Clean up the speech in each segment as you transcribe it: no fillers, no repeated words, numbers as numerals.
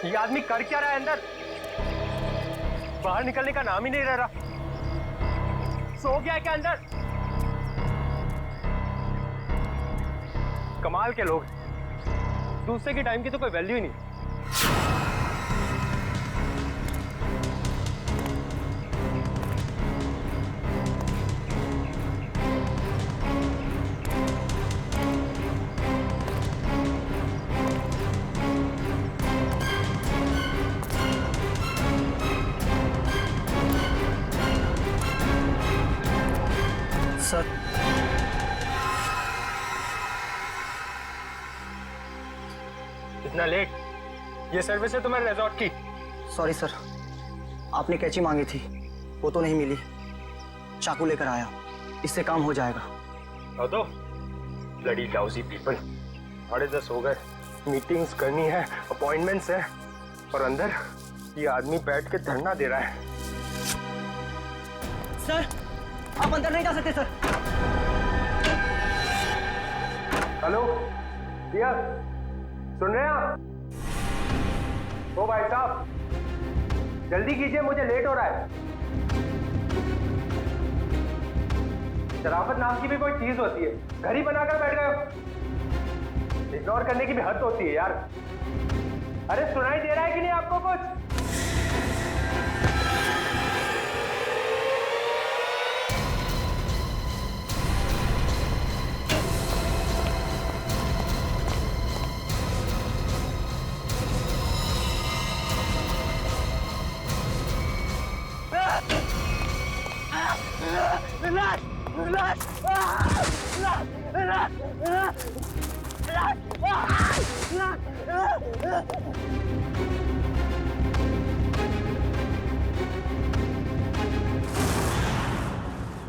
ये आदमी कर क्या रहा है अंदर? बाहर निकलने का नाम ही नहीं ले रहा। सो गया है क्या अंदर? कमाल के लोग, दूसरे के टाइम की तो कोई वैल्यू ही नहीं। सर, इतना लेट? ये सर्विस है तुम्हारे रिजॉर्ट की? सॉरी सर, आपने कैंची मांगी थी, वो तो नहीं मिली। चाकू लेकर आया, इससे काम हो जाएगा। दो ब्लडी लाउजी पीपल। 10:30 हो गए, मीटिंग्स करनी है, अपॉइंटमेंट्स है, और अंदर ये आदमी बैठ के धरना दे रहा है। सर, आप अंदर नहीं जा सकते सर। हेलो डियर, सुन रहे हैं आप? ओ भाई साहब, जल्दी कीजिए, मुझे लेट हो रहा है। शराफत नाम की भी कोई चीज होती है, घर ही बनाकर बैठ गए हो। इग्नोर करने की भी हद होती है यार। अरे सुनाई दे रहा है कि नहीं आपको कुछ?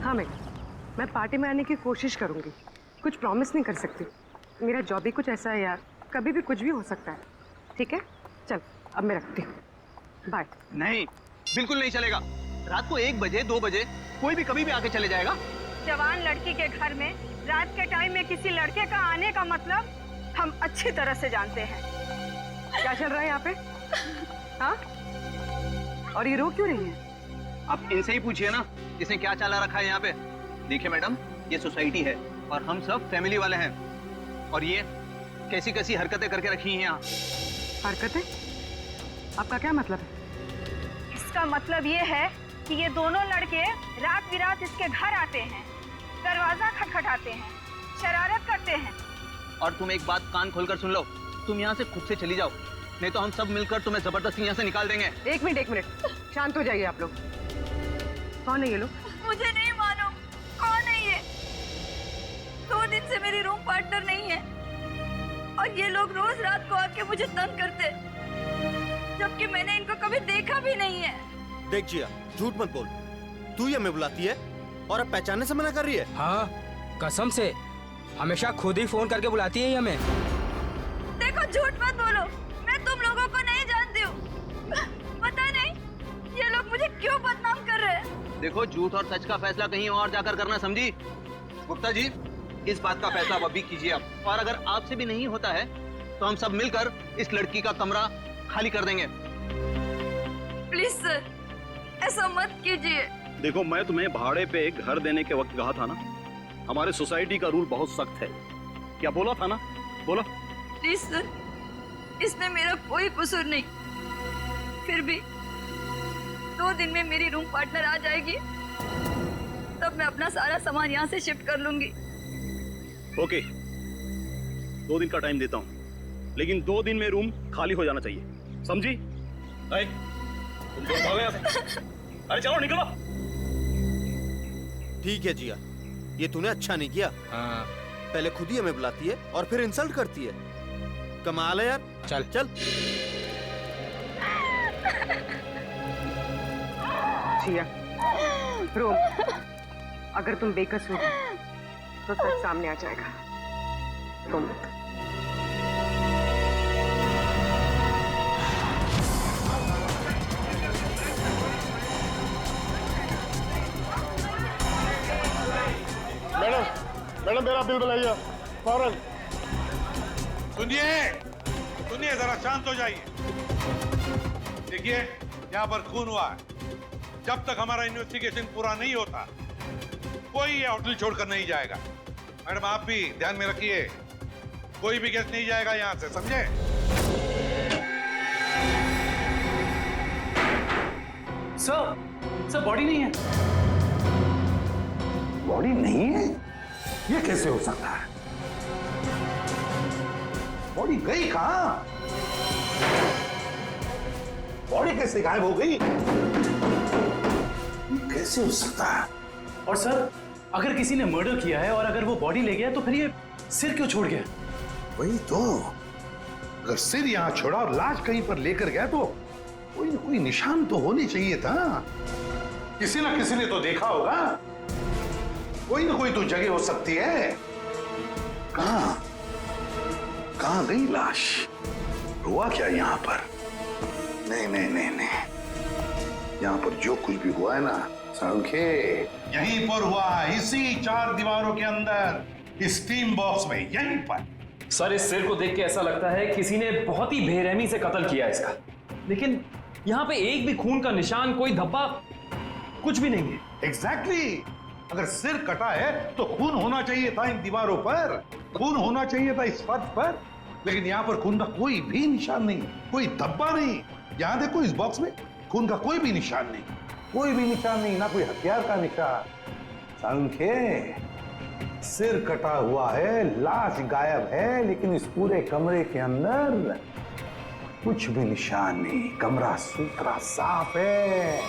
हाँ मैडम, मैं पार्टी में आने की कोशिश करूंगी। कुछ प्रॉमिस नहीं कर सकती, मेरा जॉब ही कुछ ऐसा है यार, कभी भी कुछ भी हो सकता है। ठीक है, चल अब मैं रखती हूँ, बाय। नहीं, बिल्कुल नहीं चलेगा। रात को 1 बजे 2 बजे कोई भी कभी भी आके चले जाएगा। जवान लड़की के घर में रात के टाइम में किसी लड़के का आने का मतलब हम अच्छी तरह से जानते हैं। क्या चल रहा है यहाँ पे? हाँ, और ये रो क्यों रही है? आप इनसे ही पूछिए ना, इसने क्या चाला रखा है यहाँ पे। देखिए मैडम, ये सोसाइटी है और हम सब फैमिली वाले हैं, और ये कैसी कैसी हरकतें करके रखी हैं यहाँ। हरकतें? आपका क्या मतलब है? इसका मतलब ये है कि ये दोनों लड़के रात बिरात इसके घर आते हैं, दरवाजा खटखटाते हैं, शरारत करते हैं। और तुम एक बात कान खोलकर सुन लो, तुम यहाँ से खुद से चली जाओ, नहीं तो हम सब मिलकर तुम्हें जबरदस्ती यहाँ से निकाल देंगे। एक मिनट, शांत हो जाइए आप लोग। कौन है ये लोग? मुझे नहीं मालूम कौन है ये। 2 दिन से मेरी रूम पार्टनर नहीं है, और ये लोग रोज रात को आके मुझे तंग करते, जबकि मैंने इनको कभी देखा भी नहीं है। देख जिया, झूठ मत बोल। तू ही हमें बुलाती है और अब पहचानने से मना कर रही है। हाँ, कसम से हमेशा खुद ही फोन करके बुलाती है हमें। देखो, झूठ मत बोलो, मैं तुम लोगों को नहीं जानती हूँ। पता नहीं ये लोग मुझे क्यों बदनाम कर रहे हैं। देखो, झूठ और सच का फैसला कहीं और जाकर करना, समझी? गुप्ता जी, इस बात का फैसला अब अभी कीजिए आप, और अगर आपसे भी नहीं होता है तो हम सब मिलकर इस लड़की का कमरा खाली कर देंगे। प्लीज सर, ऐसा मत कीजिए। देखो, मैं तुम्हें भाड़े पे घर देने के वक्त कहा था ना, हमारे सोसाइटी का रूल बहुत सख्त है। क्या बोला था ना? बोला। प्लीज सर, इसमें मेरा कोई कसूर नहीं। फिर भी 2 दिन में मेरी रूम पार्टनर आ जाएगी, तब मैं अपना सारा सामान यहाँ से शिफ्ट कर लूंगी। ओके, 2 दिन का टाइम देता हूँ, लेकिन 2 दिन में रूम खाली हो जाना चाहिए, समझी? तुम दोनों भागो यहाँ से। अरे चलो निकलो। ठीक है जिया, ये तूने अच्छा नहीं किया। हाँ। पहले खुद ही हमें बुलाती है और फिर इंसल्ट करती है। कमाल है यार। चल चल। जिया, रोम, अगर तुम बेकसूर हो तो सच सामने आ जाएगा। तुम मैडम मेरा बिल बनाइए फौरन। सुनिए, जरा शांत हो जाइए। देखिए, यहाँ पर खून हुआ है। जब तक हमारा इन्वेस्टिगेशन पूरा नहीं होता, कोई ये होटल छोड़कर नहीं जाएगा। मैडम, आप भी ध्यान में रखिए, कोई भी गेस्ट नहीं जाएगा यहाँ से, समझे? सर बॉडी नहीं है। बॉडी नहीं है? ये कैसे हो सकता है? बॉडी गई कहाँ? बॉडी कैसे गायब हो गई? कैसे हो सकता है? और सर, अगर किसी ने मर्डर किया है और अगर वो बॉडी ले गया तो फिर ये सिर क्यों छोड़ गया? वही तो, अगर सिर यहाँ छोड़ा और लाश कहीं पर लेकर गया तो कोई न कोई निशान तो होनी चाहिए था। किसी ना किसी ने तो देखा होगा। कोई ना कोई तो जगह हो सकती है। कहां गई लाश? हुआ क्या यहाँ पर? नहीं नहीं नहीं नहीं, यहाँ पर जो कुछ भी हुआ है ना सांखे, यहीं पर हुआ है, इसी 4 दीवारों के अंदर, स्टीम बॉक्स में, यहीं पर। सर, इस सिर को देख के ऐसा लगता है किसी ने बहुत ही बेरहमी से कत्ल किया इसका, लेकिन यहाँ पे एक भी खून का निशान, कोई धब्बा, कुछ भी नहीं है। एग्जैक्टली। अगर सिर कटा है तो खून होना चाहिए था इन दीवारों पर, खून होना चाहिए था इस फर्श पर, लेकिन यहाँ पर खून का कोई भी निशान नहीं, कोई धब्बा नहीं। यहाँ देखो, इस बॉक्स में खून का कोई भी निशान नहीं, कोई भी निशान नहीं, ना कोई हथियार का निशान। सांखे, सिर कटा हुआ है, लाश गायब है, लेकिन इस पूरे कमरे के अंदर कुछ भी निशान नहीं, कमरा सुथरा साफ है।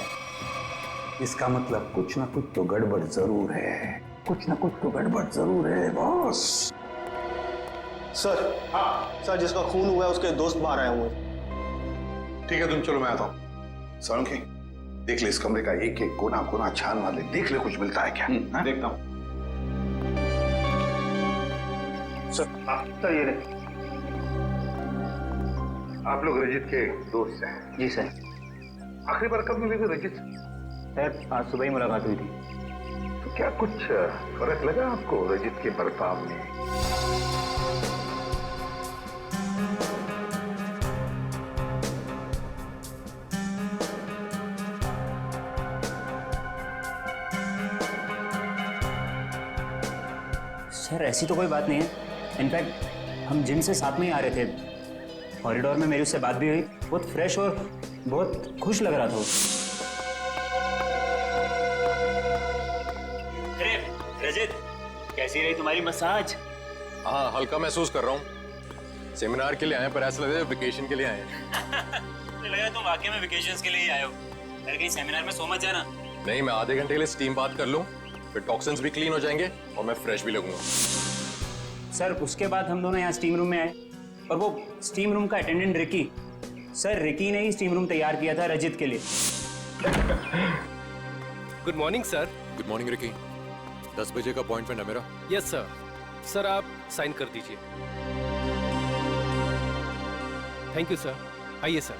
इसका मतलब कुछ ना कुछ तो गड़बड़ जरूर है, कुछ ना कुछ तो गड़बड़ जरूर है बॉस। सर, हाँ सर, जिसका खून हुआ है उसके दोस्त बाहर आए हुए। ठीक है, तुम चलो, मैं आता हूँ। सांखे, देख ले इस कमरे का एक एक कोना कोना छान मार ले, देख ले कुछ मिलता है क्या। देखता हूँ। सर, ये रहे। आप लोग रजित के दोस्त हैं? जी सर। आखिरी बार कब मिले थे रजित? सर, आज सुबह ही मुलाकात हुई थी। तो क्या कुछ फर्क लगा आपको रजित के बर्ताव में? सर, ऐसी तो कोई बात नहीं है। इनफैक्ट हम जिम से साथ में ही आ रहे थे, कॉरिडोर में मेरी उससे बात भी हुई, बहुत फ्रेश और बहुत खुश लग रहा था। अरे रजित, कैसी रही तुम्हारी मसाज? हाँ, हल्का महसूस कर रहा हूँ। सेमिनार के लिए आए पर ऐसा लग रहा है वेकेशन के लिए आए मुझे लगा तुम वाकई में वेकेशंस के लिए ही आए हो। अगर कहीं सेमिनार में सो मत जाना। नहीं, मैं आधे घंटे के लिए स्टीम बात कर लूँ, फिर टॉक्सिन्स भी क्लीन हो जाएंगे और मैं फ्रेश भी लगूंगा। सर, उसके बाद हम दोनों यहाँ स्टीम रूम में आए और वो स्टीम रूम का अटेंडेंट रिकी, सर रिकी ने ही स्टीम रूम तैयार किया था रजित के लिए। Good morning sir. Good morning Ricky. 10 बजे का अपॉइंटमेंट है मेरा। Yes sir. सर, आप साइन कर दीजिए। Thank you sir. आइए सर।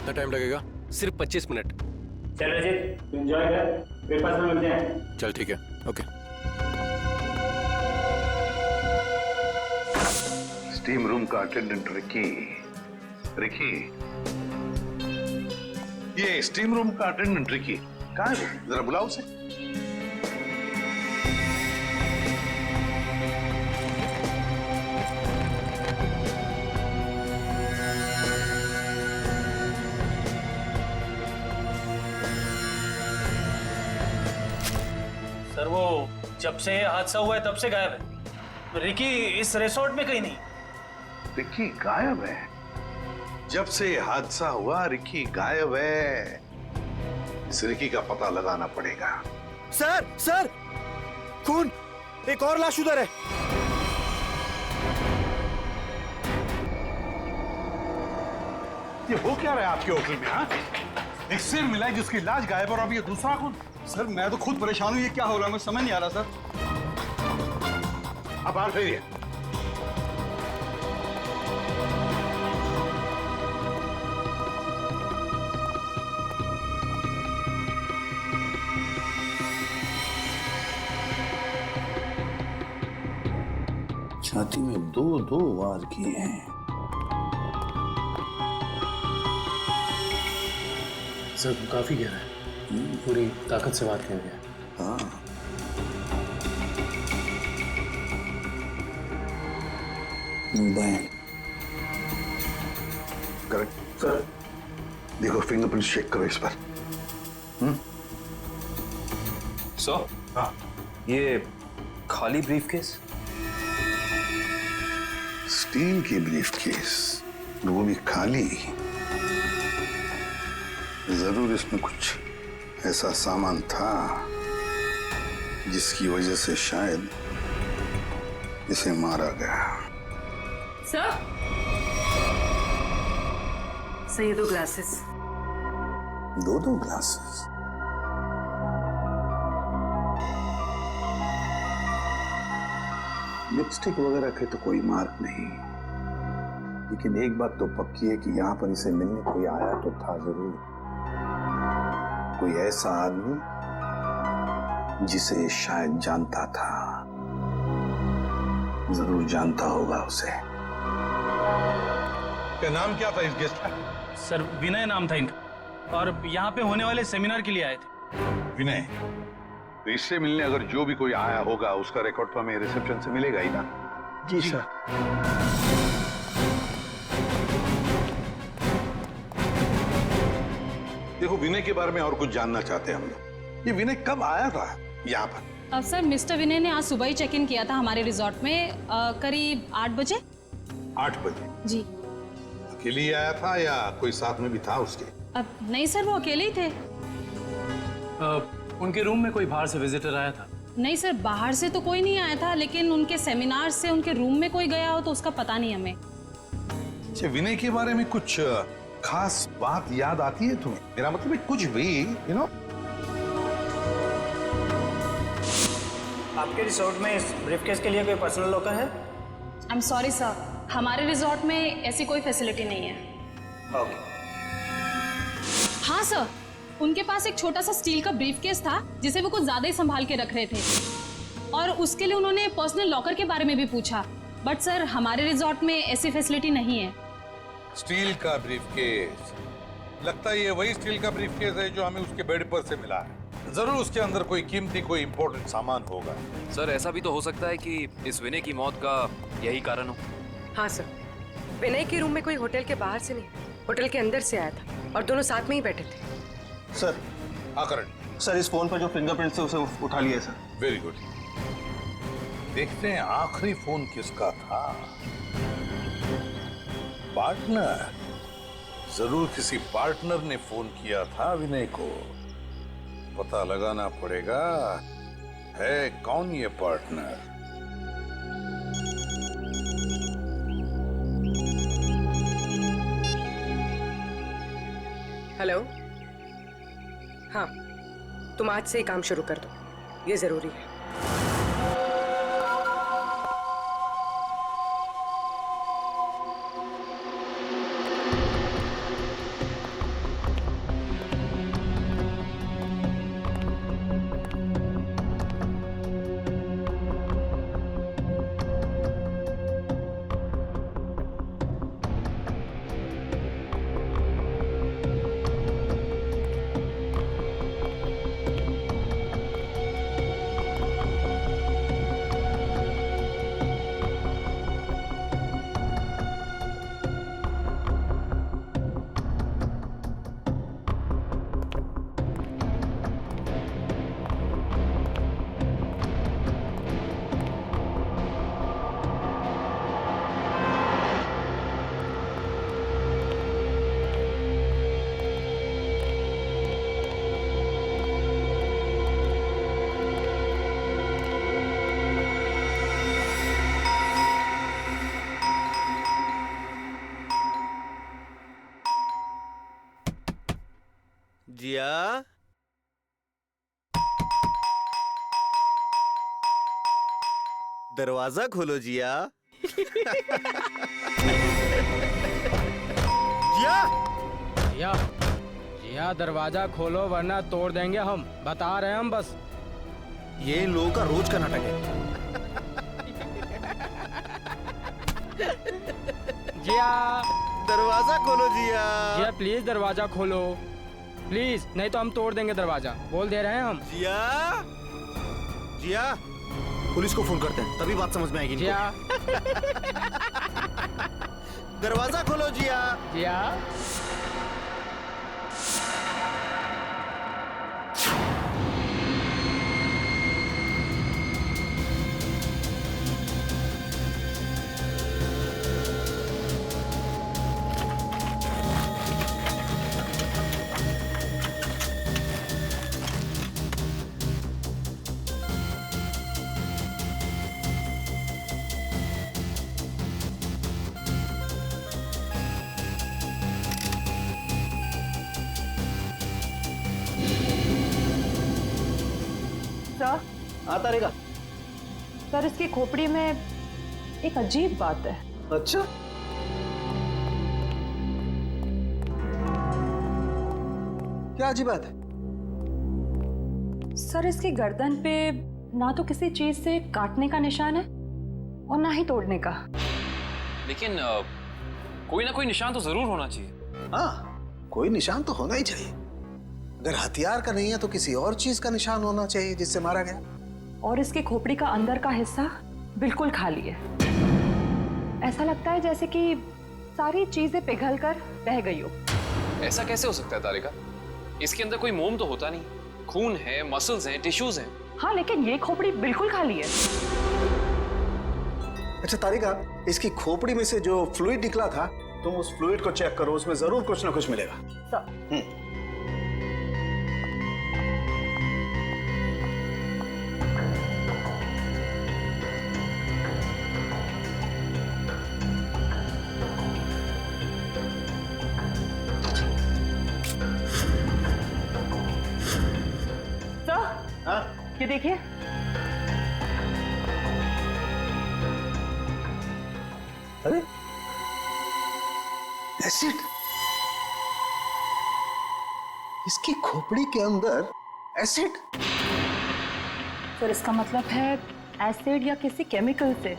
टाइम लगेगा? सिर्फ 25 मिनट। चल रजित, एंजॉय कर, ब्रेकफास्ट में मिलते हैं। चल ठीक है, ओके। स्टीम रूम का अटेंडेंट रिकी। रिकी, ये स्टीम रूम का अटेंडेंट रिकी कहाँ है? जरा बुलाओ उसे। सर, वो जब से हादसा हुआ है तब से गायब है। रिकी इस रिसोर्ट में कहीं नहीं। रिकी गायब है? जब से हादसा हुआ रिकी गायब है। इस रिकी का पता लगाना पड़ेगा। सर, खून, एक और लाश उधर है। ये हो क्या रहा है आपके होटल में? हाँ, एक सिर मिला है जिसकी लाज गायब और अब ये दूसरा खून। सर मैं तो खुद परेशान हूँ, ये क्या हो रहा है मुझे समझ नहीं आ रहा सर। अब हाथ फेरिए। छाती में दो दो वार किए हैं। सर काफी गहरा है, पूरी ताकत से वार किया गया। हाँ करेक्ट सर। देखो फिंगरप्रिंट चेक करो इस पर। सर हाँ ये खाली ब्रीफकेस, स्टील की ब्रीफकेस, वो भी खाली। जरूर इसमें कुछ ऐसा सामान था जिसकी वजह से शायद इसे मारा गया। सर ये 2 ग्लासेस। दो ग्लासेस? लिपस्टिक वगैरह के तो कोई मार्क नहीं, लेकिन एक बात तो पक्की है कि यहाँ पर इसे मिलने कोई आया तो था जरूर। कोई ऐसा आदमी जिसे ये शायद जानता था, जरूर जानता होगा उसे। क्या नाम क्या था इस गेस्ट का? सर विनय नाम था इनका, और यहाँ पे होने वाले सेमिनार के लिए आए थे। विनय, तो इससे मिलने अगर जो भी कोई आया होगा उसका रिकॉर्ड तो हमें रिसेप्शन से मिलेगा ही ना? जी सर। देखो विनय के बारे में और कुछ जानना चाहते हैं हम लोग। ये विनय कब आया था यहाँ पर? सर मिस्टर विनय ने आज सुबह ही चेक इन किया था हमारे रिजॉर्ट में, करीब 8 बजे। 8 बजे? जी। अकेले ही आया था या कोई साथ में भी था उसके? अब नहीं सर, वो अकेले ही थे। उनके रूम में कोई बाहर से विजिटर आया था? नहीं सर, बाहर से तो कोई नहीं आया था, लेकिन उनके सेमिनार से उनके रूम में कोई गया हो तो उसका पता नहीं हमें। अच्छा, विनय के बारे में कुछ खास बात याद आती है तुम्हें? मेरा मतलब है कुछ भी, यू नो? आपके रिसोर्ट में इस ब्रीफकेस के लिए कोई पर्सनल लॉकर है? आई एम सॉरी सर, हमारे रिजॉर्ट में ऐसी कोई फैसिलिटी नहीं है। ओके। हाँ सर, उनके पास एक छोटा सा स्टील का ब्रीफकेस था जिसे वो कुछ ज्यादा ही संभाल के रख रहे थे, और उसके लिए उन्होंने पर्सनल लॉकर के बारे में भी पूछा, बट सर हमारे रिजॉर्ट में ऐसी फैसिलिटी नहीं है। स्टील का ब्रीफकेस? लगता है ये वही स्टील का ब्रीफकेस है जो हमें उसके बेड पर से मिला है। जरूर उसके अंदर कोई कीमती, कोई इंपॉर्टेंट सामान होगा। सर ऐसा भी तो हो सकता है कि इस विनय की मौत का यही कारण हो। हाँ सर, विनय के रूम में कोई होटल के बाहर से नहीं, होटल के अंदर से आया था और दोनों साथ में ही बैठे थे। सर। हाँ करण। सर इस फोन पर जो फिंगरप्रिंट थे उसे उठा लिया सर। Very good. देखते हैं आखिरी फोन किसका था। पार्टनर, जरूर किसी पार्टनर ने फोन किया था विनय को। पता लगाना पड़ेगा है कौन ये पार्टनर। हेलो, हाँ, तुम आज से ही काम शुरू कर दो, ये जरूरी है। जिया। दरवाजा खोलो जिया। जिया जिया जिया दरवाजा खोलो वरना तोड़ देंगे हम, बता रहे हैं हम बस। ये इन लोगों का रोज का नाटक है। जिया दरवाजा खोलो जिया। जिया प्लीज दरवाजा खोलो प्लीज, नहीं तो हम तोड़ देंगे दरवाजा, बोल दे रहे हैं हम। जिया जिया पुलिस को फोन करते हैं तभी बात समझ में आएगी इनको। जिया दरवाजा खोलो जिया। जिया सर। हाँ तारिका। सर इसकी खोपड़ी में एक अजीब बात है। अच्छा क्या अजीब बात है? सर इसकी गर्दन पे ना तो किसी चीज से काटने का निशान है और ना ही तोड़ने का। लेकिन कोई ना कोई निशान तो जरूर होना चाहिए। हाँ, कोई निशान तो होना ही चाहिए। अगर हथियार का नहीं है तो किसी और चीज का निशान होना चाहिए जिससे मारा गया। और इसकी खोपड़ी का अंदर का हिस्सा बिल्कुल खाली है। ऐसा लगता है जैसे कि सारी चीजें पिघलकर बह गई हो। ऐसा कैसे हो सकता है तारिका? इसके अंदर कोई मोम तो होता नहीं, खून है, मसल्स हैं, टिश्यूज हैं। हाँ लेकिन ये खोपड़ी बिल्कुल खाली है। अच्छा तारिका, इसकी खोपड़ी में से जो फ्लूइड निकला था, तुम उस फ्लूइड को चेक करो, उसमें जरूर कुछ ना कुछ मिलेगा। सर। ये देखिए। अरे एसिड, इसकी खोपड़ी के अंदर एसिड। सर इसका मतलब है एसिड या किसी केमिकल से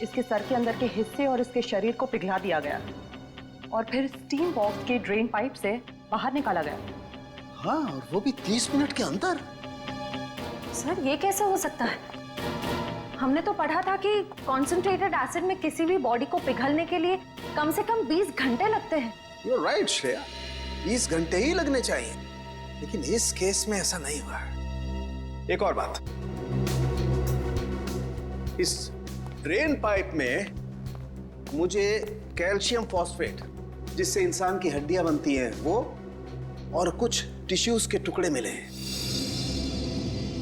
इसके सर के अंदर के हिस्से और इसके शरीर को पिघला दिया गया और फिर स्टीम बॉक्स के ड्रेन पाइप से बाहर निकाला गया। हाँ, और वो भी 30 मिनट के अंदर। सर ये कैसे हो सकता है? हमने तो पढ़ा था कि कॉन्सेंट्रेटेड एसिड में किसी भी बॉडी को पिघलने के लिए कम से कम 20 घंटे लगते हैं। You're right, श्रेया, 20 घंटे ही लगने चाहिए, लेकिन इस केस में ऐसा नहीं हुआ। एक और बात, इस ड्रेन पाइप में मुझे कैल्शियम फॉस्फेट, जिससे इंसान की हड्डियां बनती हैं, वो और कुछ टिश्यूज के टुकड़े मिले हैं।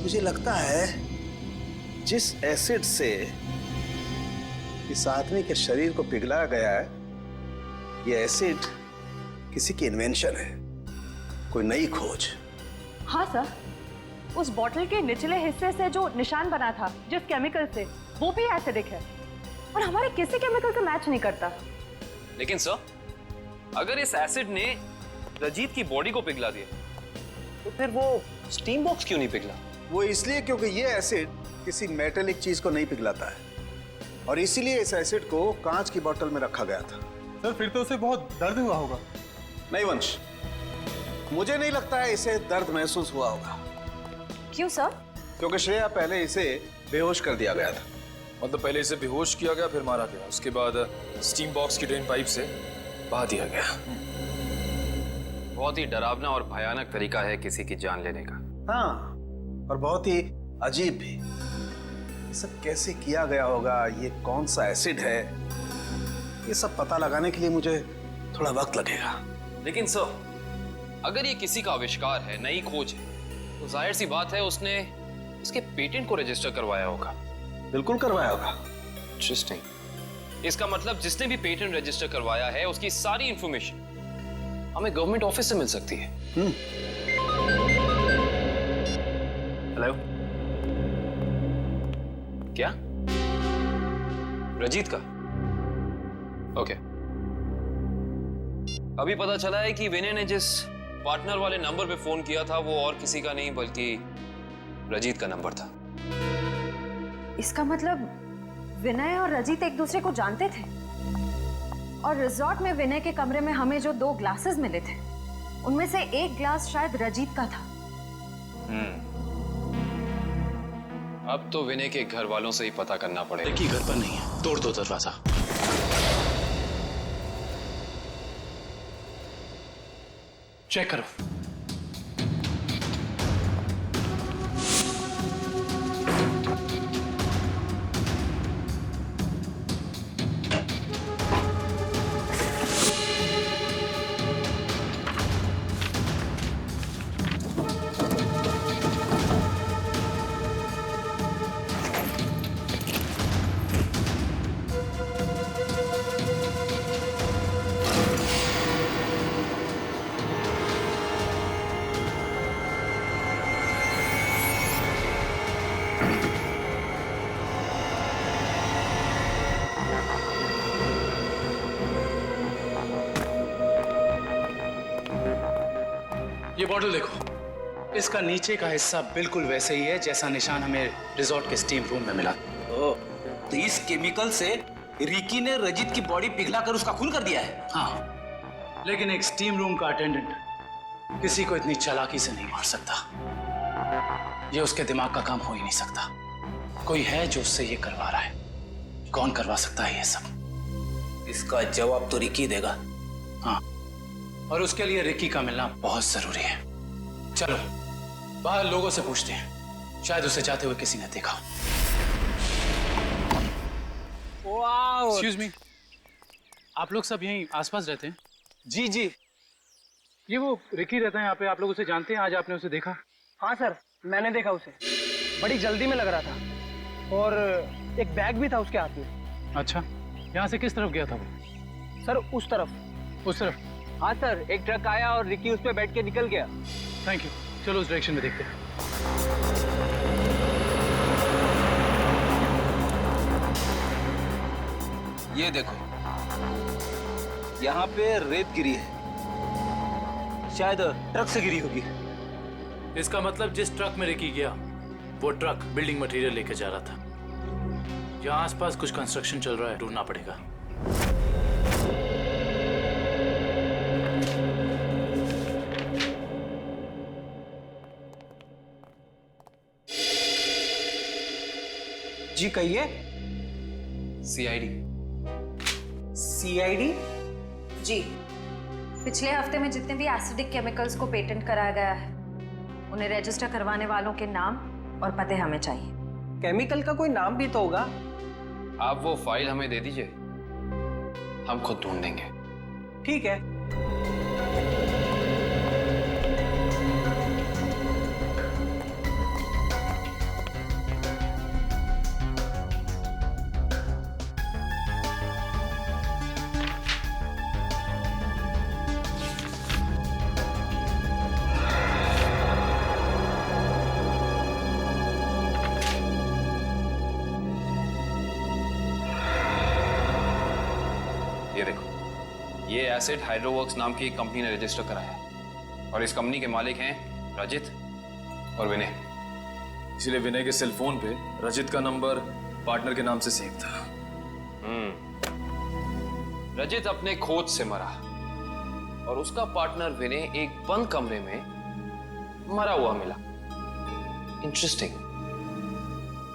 मुझे लगता है जिस एसिड से इस आदमी के शरीर को पिघलाया गया है, ये एसिड किसी की इन्वेंशन है, कोई नई खोज। हाँ सर, उस बॉटल के निचले हिस्से से जो निशान बना था जिस केमिकल से, वो भी एसिडिक है और हमारे किसी केमिकल से मैच नहीं करता। लेकिन सर, अगर इस एसिड ने रजीत की बॉडी को पिघला दिया तो फिर वो स्टीम बॉक्स क्यों नहीं पिघला? वो इसलिए क्योंकि ये एसिड किसी मेटेलिक चीज को नहीं पिघलाता है और इसीलिए इस एसिड को कांच की बोतल में रखा गया था। सर फिर तो उसे बहुत दर्द हुआ होगा। नहीं वंश, मुझे नहीं लगता है इसे दर्द महसूस हुआ होगा। क्यों सर? क्योंकि श्रेया पहले इसे बेहोश कर दिया गया था। मतलब पहले इसे बेहोश किया गया, फिर मारा गया, उसके बाद स्टीम बॉक्स की ड्रेन पाइप से बहा दिया गया। बहुत ही डरावना और भयानक तरीका है किसी की जान लेने का। हाँ, और बहुत ही अजीब भी। ये सब कैसे किया गया होगा, ये कौन सा एसिड है, ये सब पता लगाने के लिए मुझे थोड़ा वक्त लगेगा। लेकिन सर, अगर ये किसी का आविष्कार है, नई खोज है, तो जाहिर सी बात है उसने इसके पेटेंट को रजिस्टर करवाया होगा। बिल्कुल करवाया होगा। इंटरेस्टिंग। इसका मतलब जिसने भी पेटेंट रजिस्टर करवाया है उसकी सारी इंफॉर्मेशन हमें गवर्नमेंट ऑफिस से मिल सकती है। हेलो, क्या? रजीत का? ओके। अभी पता चला है कि विनय ने जिस पार्टनर वाले नंबर पे फोन किया था वो और किसी का नहीं बल्कि रजीत का नंबर था। इसका मतलब विनय और रजीत एक दूसरे को जानते थे और रिजॉर्ट में विनय के कमरे में हमें जो 2 ग्लासेस मिले थे उनमें से एक ग्लास शायद रजीत का था। अब तो विनय के घर वालों से ही पता करना पड़ेगा। देखिए घर पर नहीं है, तोड़ दो दरवाजा। चेक करो। ये बॉटल देखो, इसका नीचे का हिस्सा बिल्कुल वैसे ही है जैसा निशान हमें रिजॉर्ट के स्टीम रूम में मिला। तो इस केमिकल से रिकी ने रजीत की बॉडी पिघला कर उसका खून कर दिया है। हाँ, लेकिन एक स्टीम रूम का अटेंडेंट किसी को इतनी चालाकी से नहीं मार सकता। ये उसके दिमाग का काम हो ही नहीं सकता। कोई है जो उससे ये करवा रहा है। कौन करवा सकता है ये सब? इसका जवाब तो रिकी देगा। हाँ, और उसके लिए रिकी का मिलना बहुत जरूरी है। चलो बाहर लोगों से पूछते हैं, शायद उसे जाते हुए किसी ने देखा। एक्सक्यूज मी, आप लोग सब यहीं आसपास रहते हैं? जी जी। ये वो रिकी रहता है यहाँ पे, आप लोग उसे जानते हैं? आज आपने उसे देखा? हाँ सर, मैंने देखा उसे। बड़ी जल्दी में लग रहा था और एक बैग भी था उसके हाथ में। अच्छा, यहाँ से किस तरफ गया था वो? सर उस तरफ। उस तरफ? हाँ सर, एक ट्रक आया और रिकी उस पे बैठ के निकल गया। थैंक यू, चलो उस डायरेक्शन में देखते हैं। ये देखो, यहाँ पे रेत गिरी है, शायद ट्रक से गिरी होगी। इसका मतलब जिस ट्रक में रिकी गया वो ट्रक बिल्डिंग मटेरियल लेके जा रहा था। यहाँ आसपास कुछ कंस्ट्रक्शन चल रहा है, ढूंढना पड़ेगा। जी कहिए। सीआईडी। सीआईडी? जी, पिछले हफ्ते में जितने भी एसिडिक केमिकल्स को पेटेंट कराया गया है उन्हें रजिस्टर करवाने वालों के नाम और पते हमें चाहिए। केमिकल का कोई नाम भी तो होगा। आप वो फाइल हमें दे दीजिए, हम खुद ढूंढ देंगे। ठीक है। ये देखो, ये एसिड हाइड्रोवर्क्स नाम की एक कंपनी ने रजिस्टर कराया है और इस कंपनी के मालिक हैं रजित और विनय। इसलिए विनय के सेल फोन पे रजित का नंबर पार्टनर के नाम से सेव था। रजित अपने खोज से मरा और उसका पार्टनर विनय एक बंद कमरे में मरा हुआ मिला। इंटरेस्टिंग।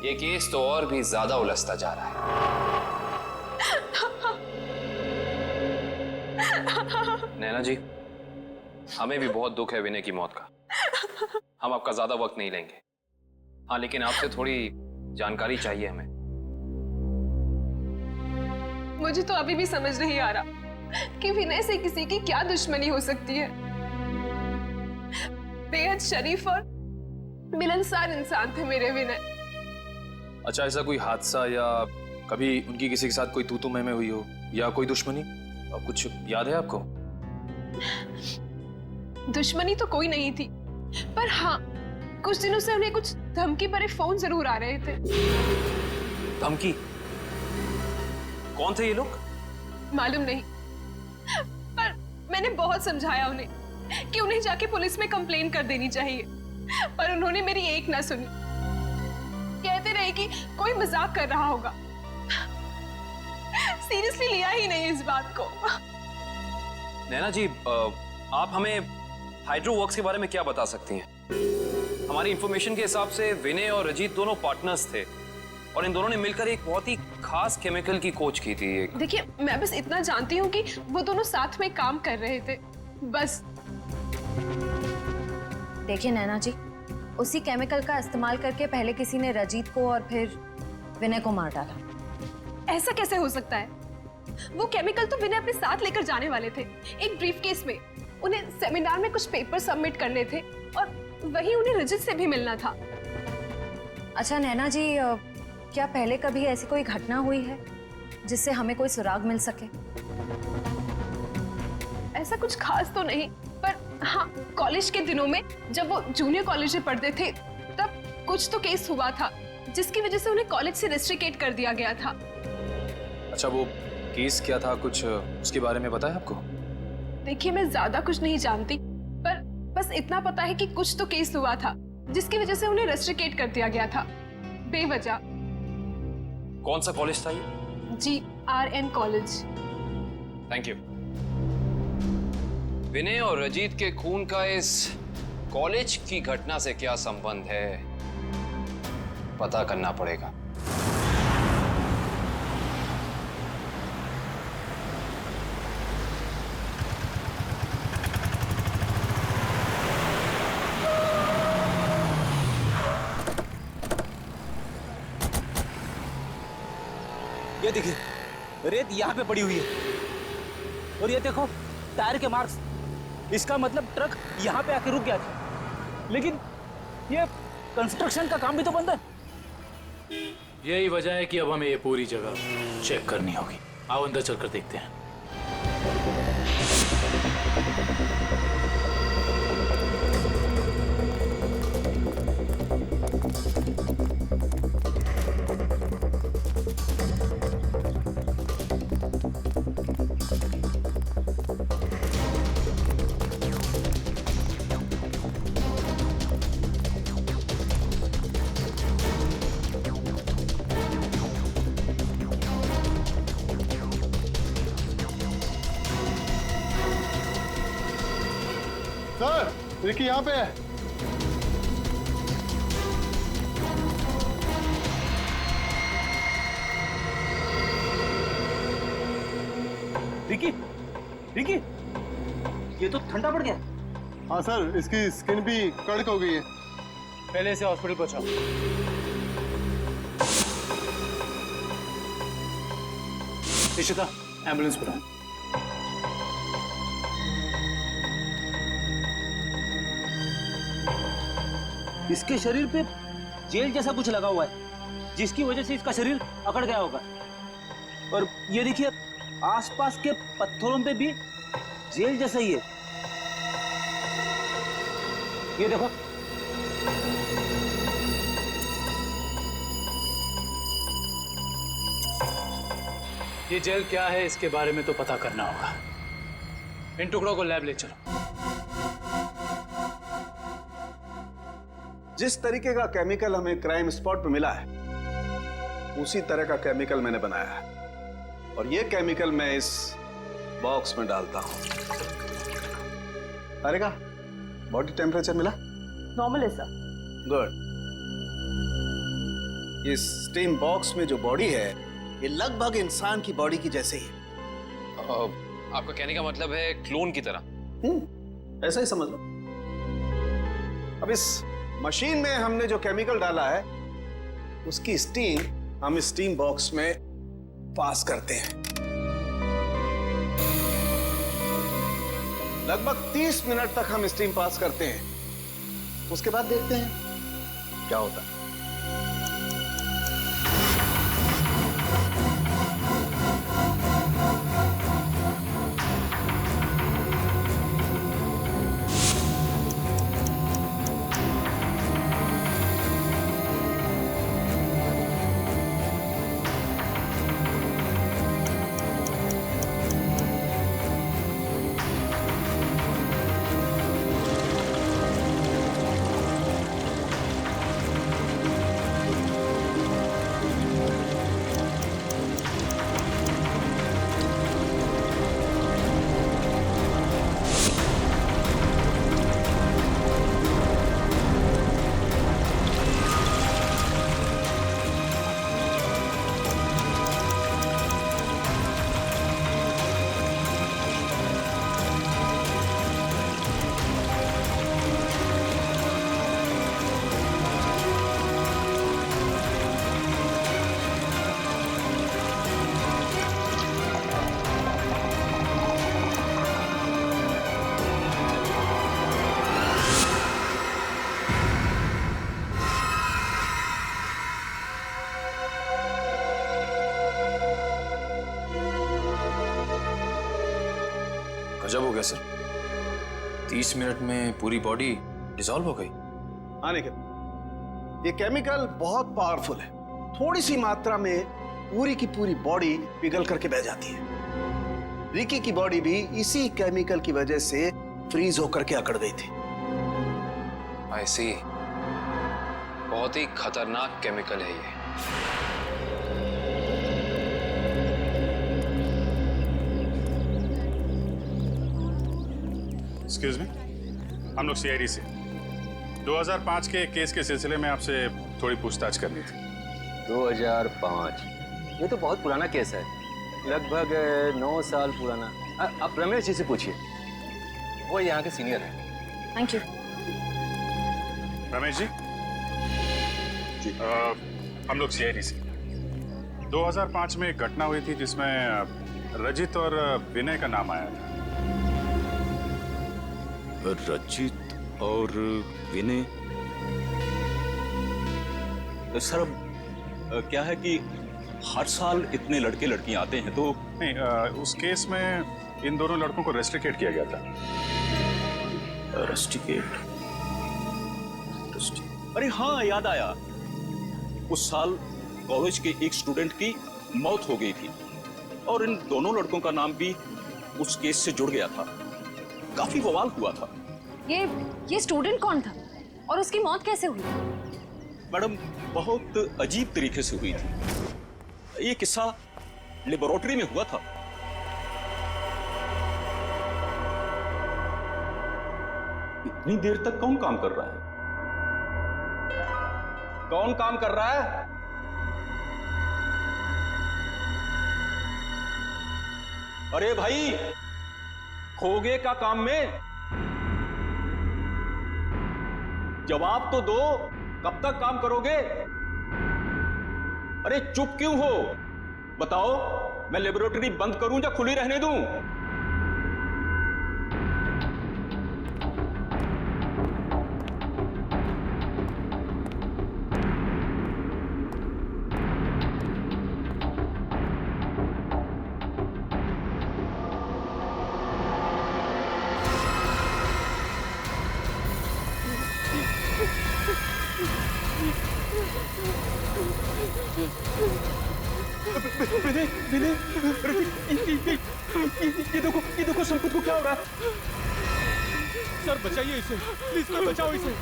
ये केस तो और भी ज्यादा उलझता जा रहा है। नैना जी, हमें भी बहुत दुख है विनय की मौत का। हम आपका ज्यादा वक्त नहीं लेंगे। हाँ, लेकिन आपसे थोड़ी जानकारी चाहिए हमें। मुझे तो अभी भी समझ नहीं आ रहा कि विनय से किसी की क्या दुश्मनी हो सकती है। बेहद शरीफ और मिलनसार इंसान थे मेरे विनय। अच्छा, ऐसा कोई हादसा या कभी उनकी किसी के साथ कोई तू-तू मैं-मैं हुई हो या कोई दुश्मनी, कुछ याद है आपको? दुश्मनी तो कोई नहीं थी, पर हाँ कुछ दिनों से उन्हें कुछ धमकी भरे फोन जरूर आ रहे थे। धमकी? कौन थे ये लोग? मालूम नहीं, पर मैंने बहुत समझाया उन्हें कि उन्हें जाके पुलिस में कंप्लेन कर देनी चाहिए, पर उन्होंने मेरी एक ना सुनी। कहते रहे कि कोई मजाक कर रहा होगा, सीरियसली लिया ही नहीं इस बात को। नैना जी, आप हमें हाइड्रो वर्क्स के बारे में क्या बता सकती हैं? हमारी इंफॉर्मेशन के हिसाब से विनय और रजीत दोनों पार्टनर्स थे और इन दोनों ने मिलकर एक बहुत ही खास केमिकल की खोज की थी। देखिए, मैं बस इतना जानती हूँ कि वो दोनों साथ में काम कर रहे थे, बस। देखिए नैना जी, उसी केमिकल का इस्तेमाल करके पहले किसी ने रजीत को और फिर विनय को मार डाला। ऐसा कैसे हो सकता है? वो केमिकल तो विनय अपने साथ लेकर जाने वाले थे, एक ब्रीफकेस में। उन्हें सेमिनार में कुछ पेपर सबमिट करने थे और वहीं उन्हें रजत से भी मिलना था। अच्छा नैना जी, क्या पहले कभी ऐसी कोई घटना हुई है जिससे हमें कोई सुराग मिल सके? ऐसा कुछ खास तो नहीं, पर हाँ कॉलेज के दिनों में जब वो जूनियर कॉलेज में पढ़ते थे तब कुछ तो केस हुआ था जिसकी वजह से उन्हें कॉलेज से रेस्ट्रिकेट कर दिया गया था। अच्छा, वो केस क्या था, कुछ उसके बारे में पता है आपको? देखिए, मैं ज्यादा कुछ नहीं जानती, पर बस इतना पता है कि कुछ तो केस हुआ था जिसकी वजह से उन्हें रेस्ट्रिकेट कर दिया गया था बेवजह। कौन सा कॉलेज था ये? GRN college. Thank you. Vinay और रजीत के खून का इस कॉलेज की घटना से क्या संबंध है, पता करना पड़ेगा। ये देखिए, रेत यहाँ पे पड़ी हुई है और ये देखो टायर के मार्क्स। इसका मतलब ट्रक यहाँ पे आके रुक गया था, लेकिन ये कंस्ट्रक्शन का काम भी तो बंद है। यही वजह है कि अब हमें ये पूरी जगह चेक करनी होगी। आओ अंदर चलकर देखते हैं। सर, रिकी यहाँ पे है। रिकी, रिकी, ये तो ठंडा पड़ गया। हाँ सर, इसकी स्किन भी कड़क हो गई है। पहले इसे हॉस्पिटल पहुंचाओ। इशिता, एम्बुलेंस बुलाओ। इसके शरीर पे जेल जैसा कुछ लगा हुआ है, जिसकी वजह से इसका शरीर अकड़ गया होगा। और ये देखिए, आसपास के पत्थरों पे भी जेल जैसा ही है। ये देखो, ये जेल क्या है इसके बारे में तो पता करना होगा। इन टुकड़ों को लैब ले चलो। जिस तरीके का केमिकल हमें क्राइम स्पॉट पे मिला है, उसी तरह का केमिकल मैंने बनाया है और ये केमिकल मैं इस बॉक्स में डालता हूं। अरे का बॉडी टेम्परेचर मिला? नॉर्मल है सर। गुड। इस स्टीम बॉक्स में जो बॉडी है, ये लगभग इंसान की बॉडी की जैसे ही है। आपका कहने का मतलब है क्लोन की तरह? ऐसा ही समझ लो। अब इस मशीन में हमने जो केमिकल डाला है, उसकी स्टीम हम स्टीम बॉक्स में पास करते हैं। लगभग 30 मिनट तक हम स्टीम पास करते हैं। उसके बाद देखते हैं क्या होता है। गजब हो गया सर, 30 मिनट में पूरी बॉडी डिसॉल्व हो गई। हाँ निखिल, ये केमिकल बहुत पावरफुल है। थोड़ी सी मात्रा में पूरी की पूरी बॉडी पिघल करके बह जाती है। रिकी की बॉडी भी इसी केमिकल की वजह से फ्रीज होकर के अकड़ गई थी। आई सी, बहुत ही खतरनाक केमिकल है ये। एक्सक्यूज मी, हम लोग सीआईडी से 2005 के केस के सिलसिले में आपसे थोड़ी पूछताछ करनी थी। 2005? ये तो बहुत पुराना केस है, लगभग 9 साल पुराना। आप रमेश जी से पूछिए, वो यहाँ के सीनियर हैं। Thank you. रमेश जी, हम लोग सीआईडी से 2005 में एक घटना हुई थी जिसमें रजित और विनय का नाम आया था। रजित और विनय? सर क्या है कि हर साल इतने लड़के लड़कियां आते हैं तो नहीं, उस केस में इन दोनों लड़कों को रेस्ट्रिकेट किया गया था। रेस्ट्रिकेट? अरे हाँ, याद आया। उस साल कॉलेज के एक स्टूडेंट की मौत हो गई थी और इन दोनों लड़कों का नाम भी उस केस से जुड़ गया था। काफी बवाल हुआ था। ये स्टूडेंट कौन था और उसकी मौत कैसे हुई? मैडम, बहुत अजीब तरीके से हुई थी। ये किस्सा लेबोरेटरी में हुआ था। इतनी देर तक कौन काम कर रहा है? कौन काम कर रहा है? अरे भाई, खोगे का काम में जवाब तो दो, कब तक काम करोगे? अरे चुप क्यों हो? बताओ, मैं लेबोरेटरी बंद करूं या खुली रहने दूं? विनय, विनय, ये देखो संपत को क्या हो रहा है? सर बचाइए इसे, प्लीज सर बचाओ इसे।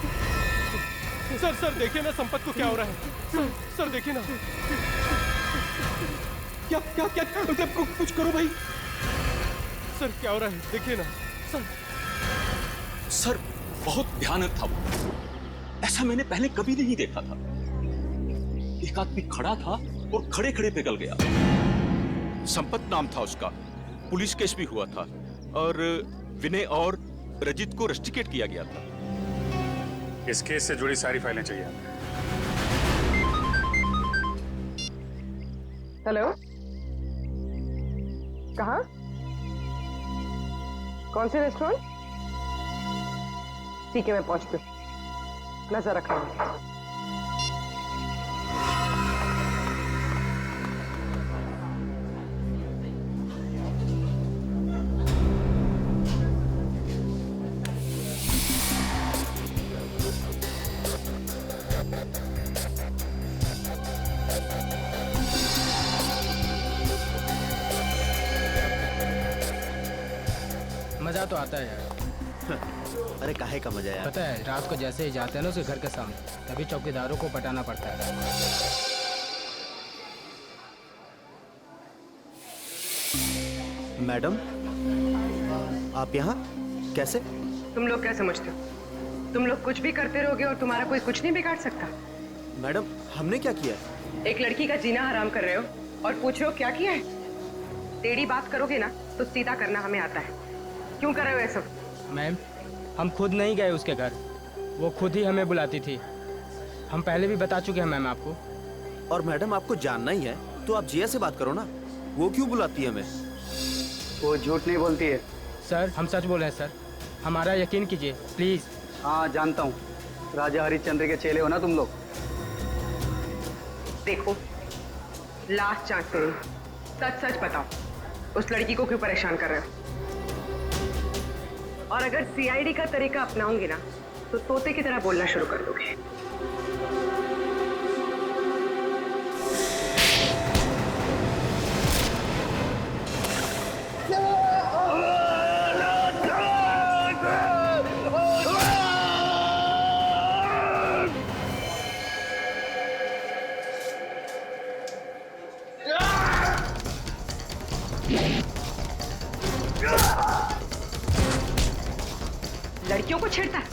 सर देखिए ना संपत को क्या हो रहा है। सर देखिए ना। क्या क्या क्या कुछ करो भाई। सर क्या हो रहा है, देखिए ना। सर बहुत भयानक था वो। ऐसा मैंने पहले कभी नहीं देखा था। एक आदमी खड़ा था और खड़े खड़े पिघल गया। संपत नाम था उसका, पुलिस केस भी हुआ था और विनय और रजित को रेस्ट्रिकेट किया गया था। इस केस से जुड़ी सारी फाइलें चाहिए। हेलो, कहाँ? कौन से रेस्टोरेंट? ठीक है, मैं पहुंचती हूँ, नजर रखना। मजा तो आता है यार। अरे काहे का मजा यार? पता है, रात को जैसे ही जाते हैं ना उसके घर के सामने, तभी चौकीदारों को पटाना पड़ता है। मैडम, आप यहाँ कैसे? तुम लोग क्या समझते हो? तुम लोग कुछ भी करते रहोगे और तुम्हारा कोई कुछ नहीं बिगाड़ सकता। मैडम, हमने क्या किया? एक लड़की का जीना हराम कर रहे हो और पूछ रहे हो क्या किया है? टेढ़ी बात करोगे ना तो सीधा करना हमें आता है। क्यों कर रहे हो ये सब? मैम, हम खुद नहीं गए उसके घर, वो खुद ही हमें बुलाती थी। हम पहले भी बता चुके हैं मैम आपको। और मैडम, आपको जानना ही है तो आप जिया से बात करो ना, वो क्यों बुलाती है हमें? वो झूठ नहीं बोलती है। सर हम सच बोल रहे हैं सर, हमारा यकीन कीजिए प्लीज। हाँ जानता हूँ, राजा हरिश्चंद्र के चेले हो ना तुम लोग। देखो, लास्ट चांस करो, सच सच बताओ, उस लड़की को क्यों परेशान कर रहे हो? और अगर सीआईडी का तरीका अपनाऊंगी ना तो तोते की तरह बोलना शुरू कर दोगे। लड़कियों को छेड़ता है।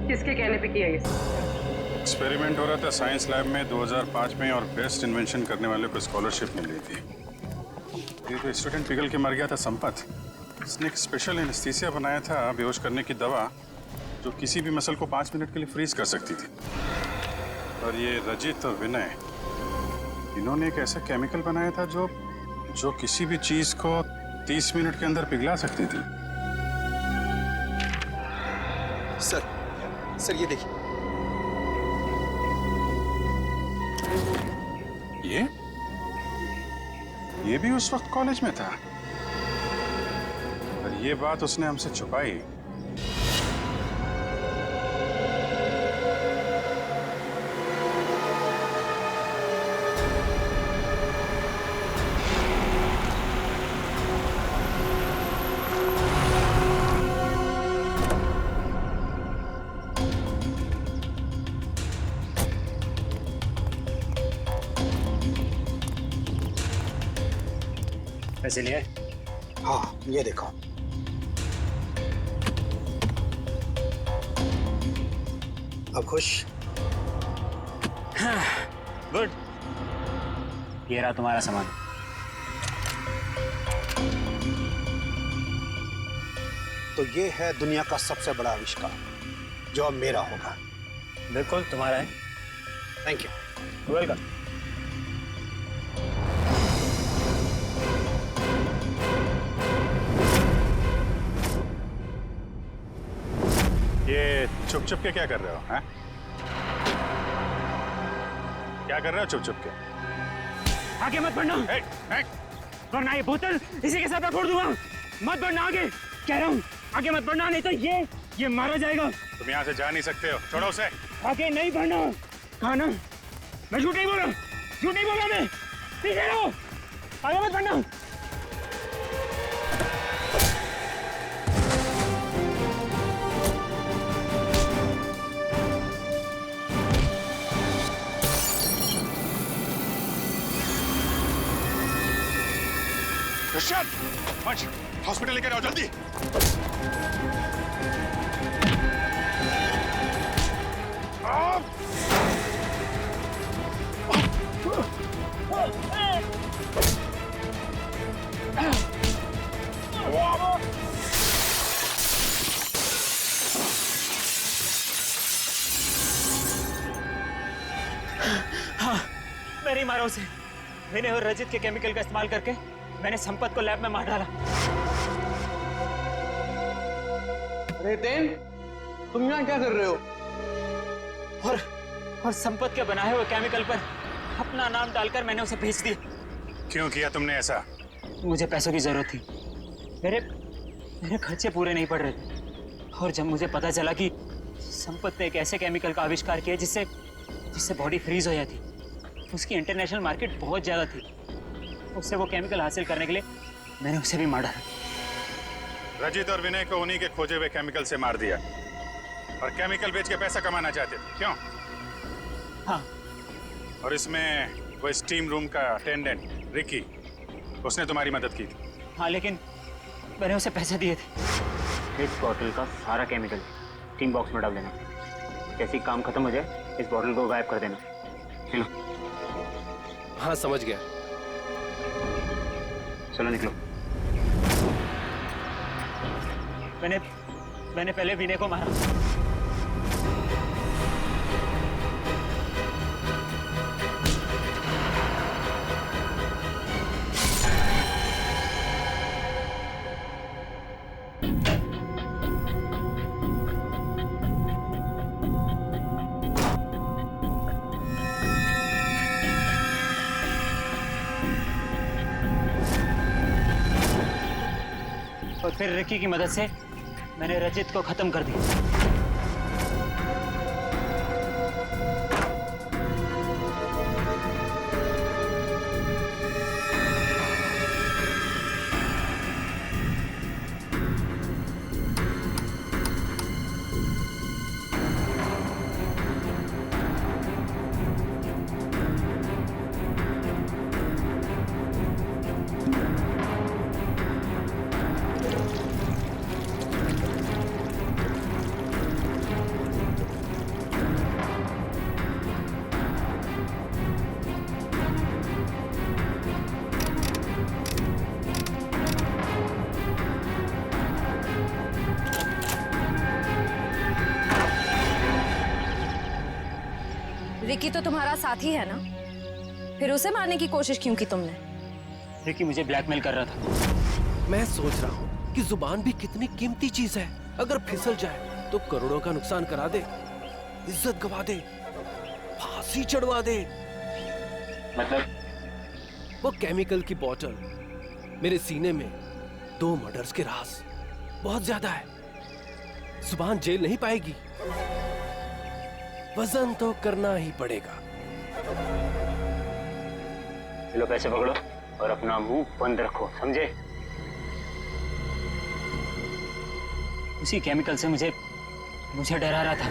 किसके कहने पे किया ये? एक्सपेरिमेंट हो रहा था साइंस लैब में 2005 में और बेस्ट इन्वेंशन करने वाले को स्कॉलरशिप मिल रही थी। ये तो स्टूडेंट पिघल के मर गया था संपत। इसने एक स्पेशल एनेस्थीसिया बनाया था बेहोश करने की दवा जो किसी भी मसल को 5 मिनट के लिए फ्रीज कर सकती थी। और ये रजित और विनय इन्होंने एक ऐसा केमिकल बनाया था जो किसी भी चीज को 30 मिनट के अंदर पिघला सकती थी। सर ये देखिए। ये भी उस वक्त कॉलेज में था और ये बात उसने हमसे छुपाई। पैसे लिए? हाँ, ये देखो। अब खुश? गुड। ये रहा तुम्हारा सामान। तो ये है दुनिया का सबसे बड़ा आविष्कार जो अब मेरा होगा। बिल्कुल तुम्हारा है। Thank you. वेलकम। ये चुप चुप के क्या कर रहे हो? हैं? क्या कर रहे हो चुप चुप के? आगे मत बढ़ना, वरना ये बोतल इसी के साथ मैं फोड़ दूंगा। मत बढ़ना आगे, कह रहा हूँ आगे मत बढ़ना, नहीं तो ये मारा जाएगा। तुम यहाँ से जा नहीं सकते हो, छोड़ो उसे। आगे नहीं बढ़ना। कहा ना, मैं झूठ नहीं बोला, झूठ नहीं बोला मैं। पीछे रहो, आगे मत बढ़ना। हॉस्पिटल लेकर आओ जल्दी। हाँ, मैं नहीं मारा उसे। विनय और रजित के केमिकल का इस्तेमाल करके मैंने संपत को लैब में मार डाला। रेतेन, तुम यहाँ क्या कर रहे हो? और संपत के बनाए हुए केमिकल पर अपना नाम डालकर मैंने उसे भेज दिया। क्यों किया तुमने ऐसा? मुझे पैसों की जरूरत थी। मेरे खर्चे पूरे नहीं पड़ रहे थे। और जब मुझे पता चला कि संपत ने एक ऐसे केमिकल का आविष्कार किया जिससे बॉडी फ्रीज हो जाती, उसकी इंटरनेशनल मार्केट बहुत ज्यादा थी। उससे वो केमिकल हासिल करने के लिए मैंने उसे भी मार डाला। रजित और विनय को उन्हीं के खोजे हुए केमिकल से मार दिया और केमिकल बेच के पैसा कमाना चाहते थे, क्यों? हाँ। और इसमें वो स्टीम रूम का अटेंडेंट रिकी, उसने तुम्हारी मदद की थी। हाँ, लेकिन मैंने उसे पैसे दिए थे। इस बॉटल का सारा केमिकल स्टीम बॉक्स में डाल देना। जैसे ही काम खत्म हो जाए इस बॉटल को गायब कर देना। चलो। हाँ, समझ गया। चलो निकलो। मैंने पहले विनय को मारा। और फिर रिकी की मदद से मैंने रजित को खत्म कर दिया। रिकी तो तुम्हारा साथी है ना, फिर उसे मारने की कोशिश क्यों की तुमने? रिकी मुझे ब्लैकमेल कर रहा था। मैं सोच रहा हूँ कि जुबान भी कितनी कीमती चीज है, अगर फिसल जाए तो करोड़ों का नुकसान करा दे, इज्जत गवा दे, फांसी चढ़वा दे। मतलब वो केमिकल की बोतल मेरे सीने में 2 मर्डर्स के राज, बहुत ज्यादा है। जुबान जेल नहीं पाएगी, वजन तो करना ही पड़ेगा। लो पैसे पकड़ो और अपना मुंह बंद रखो, समझे? उसी केमिकल से मुझे डरा रहा था।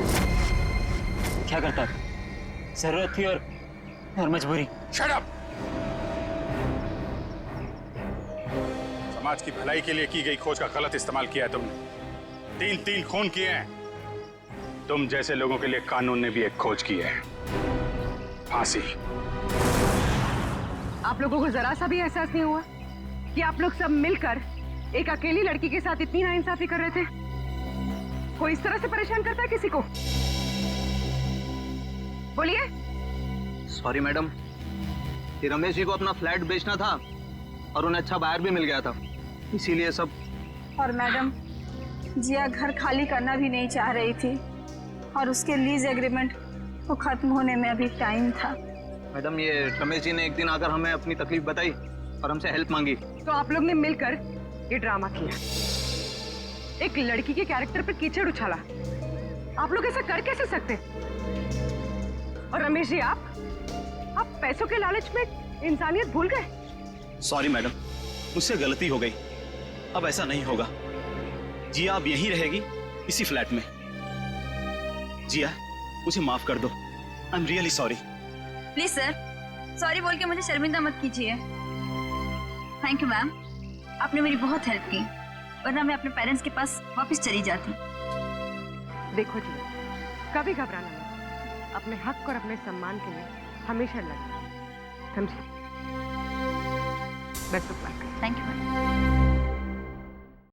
क्या करता? जरूरत थी और मजबूरी। Shut up! समाज की भलाई के लिए की गई खोज का गलत इस्तेमाल किया है तुमने। 3 खून किए हैं। तुम जैसे लोगों के लिए कानून ने भी एक खोज की है, फांसी। आप लोगों को जरा सा भी एहसास नहीं हुआ कि आप लोग सब मिलकर एक अकेली लड़की के साथ इतनी नाइंसाफी कर रहे थे? कोई इस तरह से परेशान करता है किसी को? बोलिए। सॉरी मैडम, कि रमेश जी को अपना फ्लैट बेचना था और उन्हें अच्छा बायर भी मिल गया था, इसीलिए सब। और मैडम, जिया घर खाली करना भी नहीं चाह रही थी और उसके लीज एग्रीमेंट को खत्म होने में अभी टाइम था। मैडम, ये रमेश जी ने एक दिन आकर हमें अपनी तकलीफ बताई और हमसे हेल्प मांगी। तो आप लोग ने मिलकर ये ड्रामा किया, एक लड़की के कैरेक्टर पर कीचड़ उछाला। आप लोग ऐसा कर कैसे सकते? और रमेश जी, आप पैसों के लालच में इंसानियत भूल गए। सॉरी मैडम, मुझसे गलती हो गई, अब ऐसा नहीं होगा। जिया अब यहीं रहेगी, इसी फ्लैट में। जिया, मुझे माफ कर दो। I am really sorry. Please sir, sorry बोल के मुझे शर्मिंदा मत कीजिए। थैंक यू मैम, आपने मेरी बहुत हेल्प की, वरना मैं अपने पेरेंट्स के पास वापस चली जाती। देखो जी, कभी घबराना नहीं, अपने हक और अपने सम्मान के लिए हमेशा लड़ना, समझे? Best of luck. Thank you ma'am.